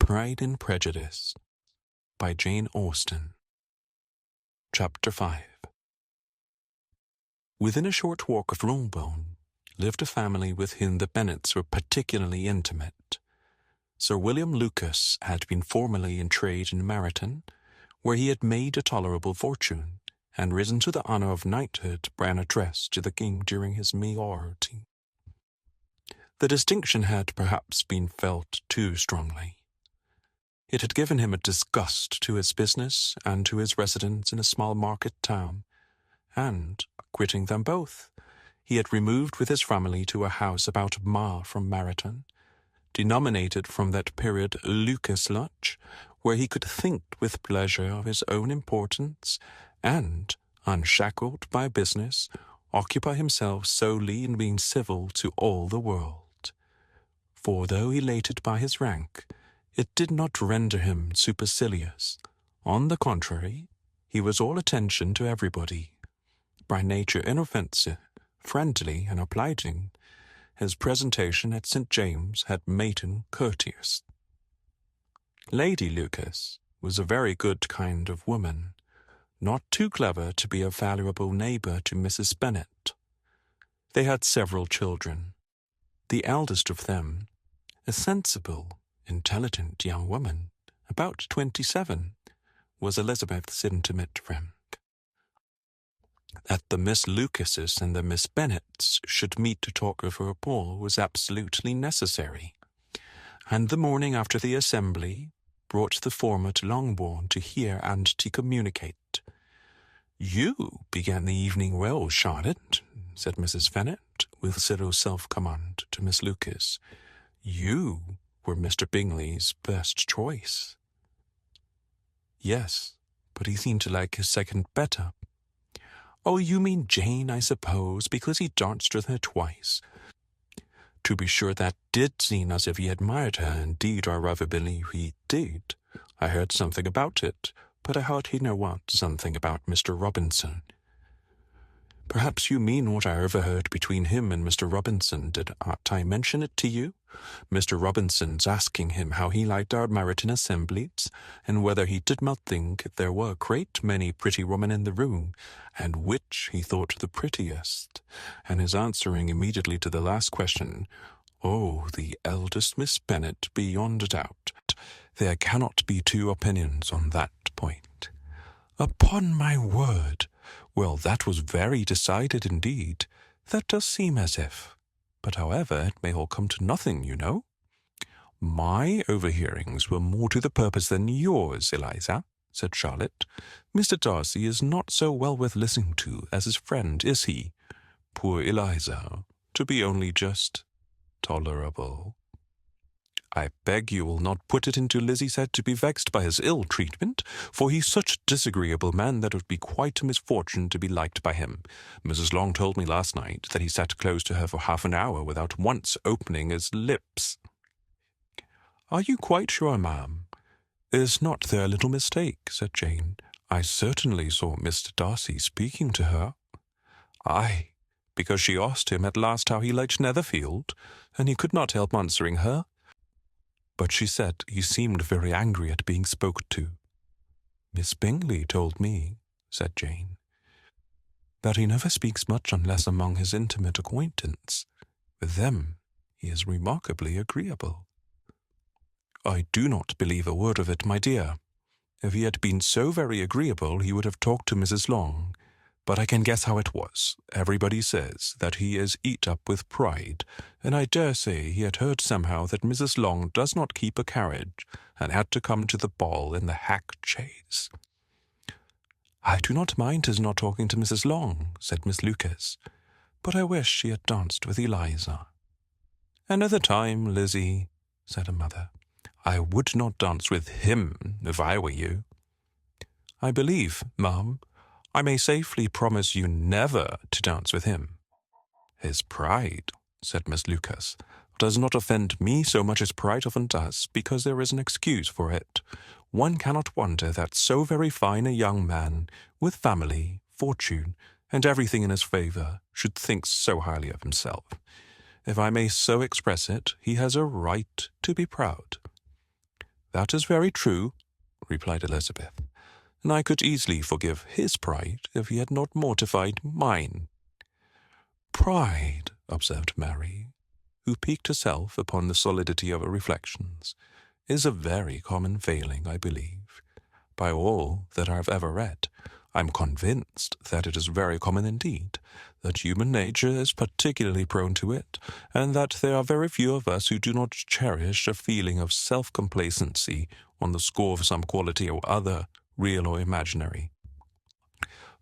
Pride and Prejudice by Jane Austen. Chapter 5. Within a short walk of Longbourn lived a family with whom the Bennets were particularly intimate. Sir William Lucas had been formerly in trade in Meryton, where he had made a tolerable fortune, and risen to the honour of knighthood by an address to the king during his mayoralty. The distinction had perhaps been felt too strongly. It had given him a disgust to his business and to his residence in a small market town, and, quitting them both, he had removed with his family to a house about a mile from Meryton, denominated from that period Lucas Lodge, where he could think with pleasure of his own importance, and, unshackled by business, occupy himself solely in being civil to all the world. For though elated by his rank, it did not render him supercilious. On the contrary, he was all attention to everybody. By nature inoffensive, friendly, and obliging, his presentation at St. James had made him courteous. Lady Lucas was a very good kind of woman, not too clever to be a valuable neighbour to Mrs. Bennet. They had several children. The eldest of them, a sensible, intelligent young woman, about 27, was Elizabeth's intimate friend. That the Miss Lucases and the Miss Bennets should meet to talk over a ball was absolutely necessary, and the morning after the assembly brought the former to Longbourn to hear and to communicate. "You began the evening well, Charlotte," said Mrs. Bennet, with zero self-command, to Miss Lucas. "You were Mr. Bingley's best choice." "Yes, but he seemed to like his second better." "Oh, you mean Jane, I suppose, because he danced with her twice." "To be sure, that did seem as if he admired her. Indeed, I rather believe he did. I heard something about it, but I hardly know what something about Mr. Robinson." "Perhaps you mean what I overheard between him and Mr. Robinson. Did I mention it to you? Mr. Robinson's asking him how he liked our Meryton assemblies, and whether he did not think there were a great many pretty women in the room, and which he thought the prettiest, and his answering immediately to the last question, 'Oh, the eldest Miss Bennet, beyond a doubt. There cannot be two opinions on that point.'" "Upon my word! Well, that was very decided indeed. That does seem as if. But however, it may all come to nothing, you know." "My overhearings were more to the purpose than yours, Eliza," said Charlotte. "Mr. Darcy is not so well worth listening to as his friend, is he? Poor Eliza, to be only just tolerable." "I beg you will not put it into Lizzie's head to be vexed by his ill treatment, for he's such a disagreeable man that it would be quite a misfortune to be liked by him. Mrs. Long told me last night that he sat close to her for half an hour without once opening his lips." "Are you quite sure, ma'am? Is not there a little mistake?" said Jane. "I certainly saw Mr. Darcy speaking to her." "Aye, because she asked him at last how he liked Netherfield, and he could not help answering her. But she said he seemed very angry at being spoken to." "Miss Bingley told me," said Jane, "that he never speaks much unless among his intimate acquaintance. With them he is remarkably agreeable." "I do not believe a word of it, my dear. If he had been so very agreeable he would have talked to Mrs. Long. But I can guess how it was. Everybody says that he is eat up with pride, and I dare say he had heard somehow that Mrs. Long does not keep a carriage, and had to come to the ball in the hack chaise." "I do not mind his not talking to Mrs. Long," said Miss Lucas, "but I wish she had danced with Eliza." "Another time, Lizzie," said her mother. "I would not dance with him if I were you." "I believe, ma'am, I may safely promise you never to dance with him." "His pride," said Miss Lucas, "does not offend me so much as pride often does, because there is an excuse for it. One cannot wonder that so very fine a young man, with family, fortune, and everything in his favour, should think so highly of himself. If I may so express it, he has a right to be proud." "That is very true," replied Elizabeth, "and I could easily forgive his pride if he had not mortified mine." "Pride," observed Mary, who piqued herself upon the solidity of her reflections, "is a very common failing, I believe. By all that I have ever read, I am convinced that it is very common indeed, that human nature is particularly prone to it, and that there are very few of us who do not cherish a feeling of self-complacency on the score of some quality or other, real or imaginary.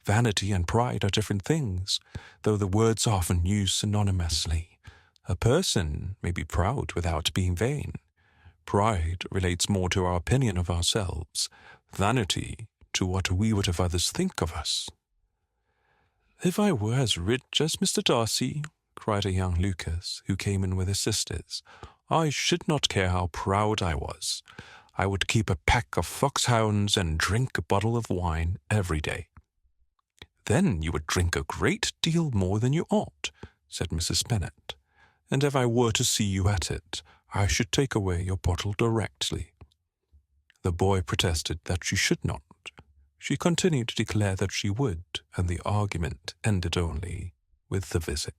Vanity and pride are different things, though the words are often used synonymously. A person may be proud without being vain. Pride relates more to our opinion of ourselves, vanity to what we would have others think of us." "If I were as rich as Mr. Darcy," cried a young Lucas, who came in with his sisters, "I should not care how proud I was. I would keep a pack of foxhounds and drink a bottle of wine every day." "Then you would drink a great deal more than you ought," said Mrs. Bennet, "and if I were to see you at it, I should take away your bottle directly." The boy protested that she should not. She continued to declare that she would, and the argument ended only with the visit.